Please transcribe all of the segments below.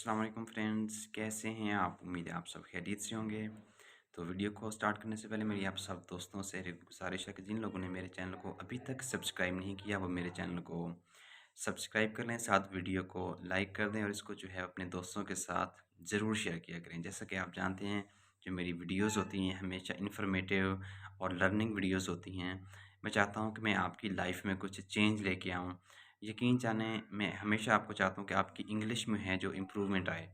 अस्सलाम वालेकुम फ्रेंड्स, कैसे हैं आप? उम्मीद है आप सब खैरियत से होंगे। तो वीडियो को स्टार्ट करने से पहले मेरी आप सब दोस्तों से गुजारिश है कि जिन लोगों ने मेरे चैनल को अभी तक सब्सक्राइब नहीं किया वो मेरे चैनल को सब्सक्राइब कर लें, साथ वीडियो को लाइक कर दें और इसको जो है अपने दोस्तों के साथ ज़रूर शेयर किया करें। जैसा कि आप जानते हैं, जो मेरी वीडियोज़ होती हैं हमेशा इन्फॉर्मेटिव और लर्निंग वीडियोज़ होती हैं। मैं चाहता हूँ कि मैं आपकी लाइफ में कुछ चेंज लेके आऊँ। यकीन जानें, मैं हमेशा आपको चाहता हूँ कि आपकी इंग्लिश में है जो इम्प्रूवमेंट आए।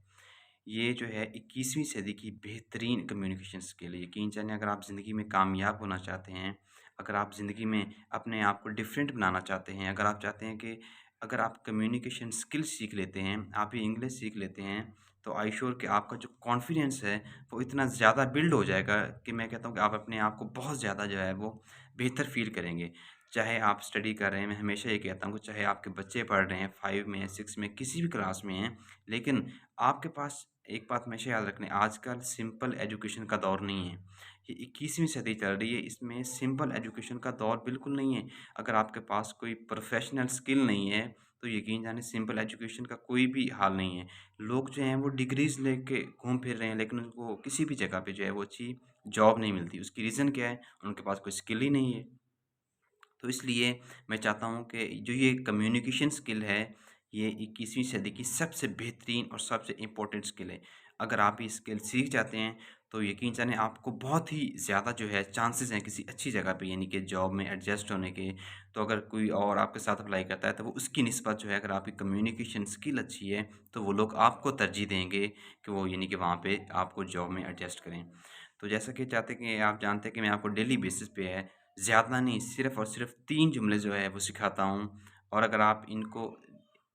ये जो है 21वीं सदी की बेहतरीन कम्युनिकेशन स्किल है। यकीन जानिए, अगर आप ज़िंदगी में कामयाब होना चाहते हैं, अगर आप ज़िंदगी में अपने आप को डिफरेंट बनाना चाहते हैं, अगर आप चाहते हैं कि अगर आप कम्युनिकेशन स्किल सीख लेते हैं, आप ये इंग्लिश सीख लेते हैं, तो आई श्योर कि आपका जो कॉन्फिडेंस है, वो इतना ज़्यादा बिल्ड हो जाएगा कि मैं कहता हूँ कि आप अपने आप को बहुत ज़्यादा जो है वो बेहतर फ़ील करेंगे। चाहे आप स्टडी कर रहे हैं, मैं हमेशा ये कहता हूँ कि चाहे आपके बच्चे पढ़ रहे हैं 5 में, 6 में, किसी भी क्लास में हैं, लेकिन आपके पास एक बात हमेशा याद रखनी, आजकल सिंपल एजुकेशन का दौर नहीं है। ये 21वीं सदी चल रही है, इसमें सिंपल एजुकेशन का दौर बिल्कुल नहीं है। अगर आपके पास कोई प्रोफ़ेशनल स्किल नहीं है, तो यकीन जानिए सिंपल एजुकेशन का कोई भी हाल नहीं है। लोग जो हैं वो डिग्रीज़ लेके घूम फिर रहे हैं, लेकिन उनको किसी भी जगह पे जो है वो अच्छी जॉब नहीं मिलती। उसकी रीज़न क्या है? उनके पास कोई स्किल ही नहीं है। तो इसलिए मैं चाहता हूँ कि जो ये कम्युनिकेशन स्किल है, ये 21वीं सदी की सबसे बेहतरीन और सबसे इम्पोर्टेंट स्किल है। अगर आप ये स्किल सीख जाते हैं, तो यकीन जानिए आपको बहुत ही ज़्यादा जो है चांसेस हैं किसी अच्छी जगह पे, यानी कि जॉब में एडजस्ट होने के। तो अगर कोई और आपके साथ अप्लाई करता है, तो वो उसकी निस्बत जो है, अगर आपकी कम्युनिकेशन स्किल अच्छी है, तो वो लोग आपको तरजीह देंगे कि वो यानी कि वहाँ पे आपको जॉब में एडजस्ट करें। तो जैसा कि चाहते हैं कि आप जानते हैं कि मैं आपको डेली बेसिस पे है, ज़्यादा नहीं, सिर्फ़ और सिर्फ़ 3 जुमले जो है वो सिखाता हूँ, और अगर आप इनको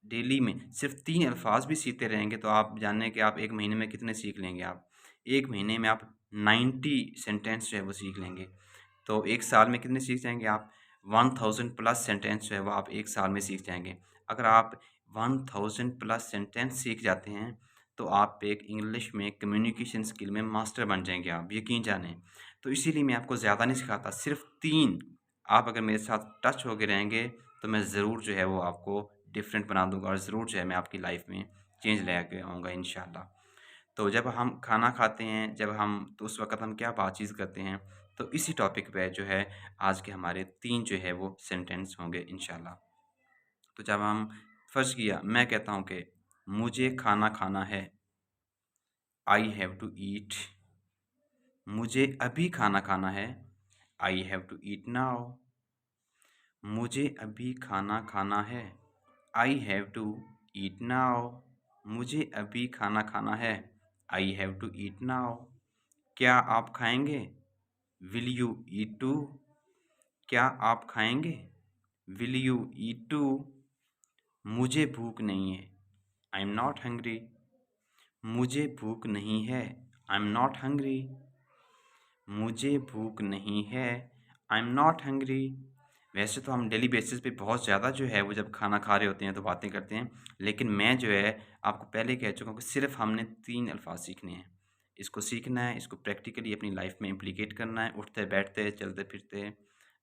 डेली में सिर्फ़ 3 अल्फ़ाज़ भी सीखते रहेंगे, तो आप जानें कि आप 1 महीने में कितने सीख लेंगे आप। 1 महीने में आप 90 सेंटेंस जो है वो सीख लेंगे। तो 1 साल में कितने सीख जाएँगे आप? 1000 प्लस सेंटेंस जो है वो आप 1 साल में सीख जाएँगे। अगर आप 1000 प्लस सेंटेंस सीख जाते हैं, तो आप एक इंग्लिश में कम्युनिकेशन स्किल में मास्टर बन जाएँगे आप, यकीन जानें। तो इसीलिए मैं आपको ज़्यादा नहीं सिखाता, सिर्फ़ 3 आप अगर मेरे साथ टच होके रहेंगे, तो मैं ज़रूर जो है वो आपको डिफरेंट बना दूँगा और ज़रूर जो है मैं आपकी लाइफ़ में चेंज लेके आऊँगा इंशाअल्लाह। तो जब हम खाना खाते हैं, जब हम तो उस वक़्त हम क्या बातचीत करते हैं, तो इसी टॉपिक पे जो है आज के हमारे 3 जो है वो सेंटेंस होंगे इंशाअल्लाह। तो जब हम फ़र्ज़ किया, मैं कहता हूँ कि मुझे खाना खाना है, आई हैव टू ईट। मुझे अभी खाना खाना है, I have to eat now. मुझे अभी खाना खाना है, I have to eat now. मुझे अभी खाना खाना है, I have to eat now. क्या आप खाएंगे? Will you eat too? क्या आप खाएंगे? Will you eat too? मुझे भूख नहीं है, आई एम नॉट हंग्री। मुझे भूख नहीं है, आई एम नॉट हंग्री। मुझे भूख नहीं है, आई एम नॉट हंग्री। वैसे तो हम डेली बेसिस पे बहुत ज़्यादा जो है वो जब खाना खा रहे होते हैं तो बातें करते हैं, लेकिन मैं जो है आपको पहले कह चुका हूँ कि सिर्फ़ हमने 3 अल्फ़ाज़ सीखने हैं। इसको सीखना है, इसको प्रैक्टिकली अपनी लाइफ़ में इम्प्लीकेट करना है, उठते-बैठते, चलते-फिरते,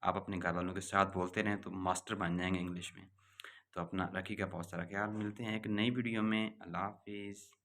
आप अपने घरवालों के साथ बोलते रहें तो मास्टर बन जाएँगे इंग्लिश में। तो अपना रखिएगा बहुत सारा ख़्याल, मिलते हैं एक नई वीडियो में। अल्लाह हाफ़िज़।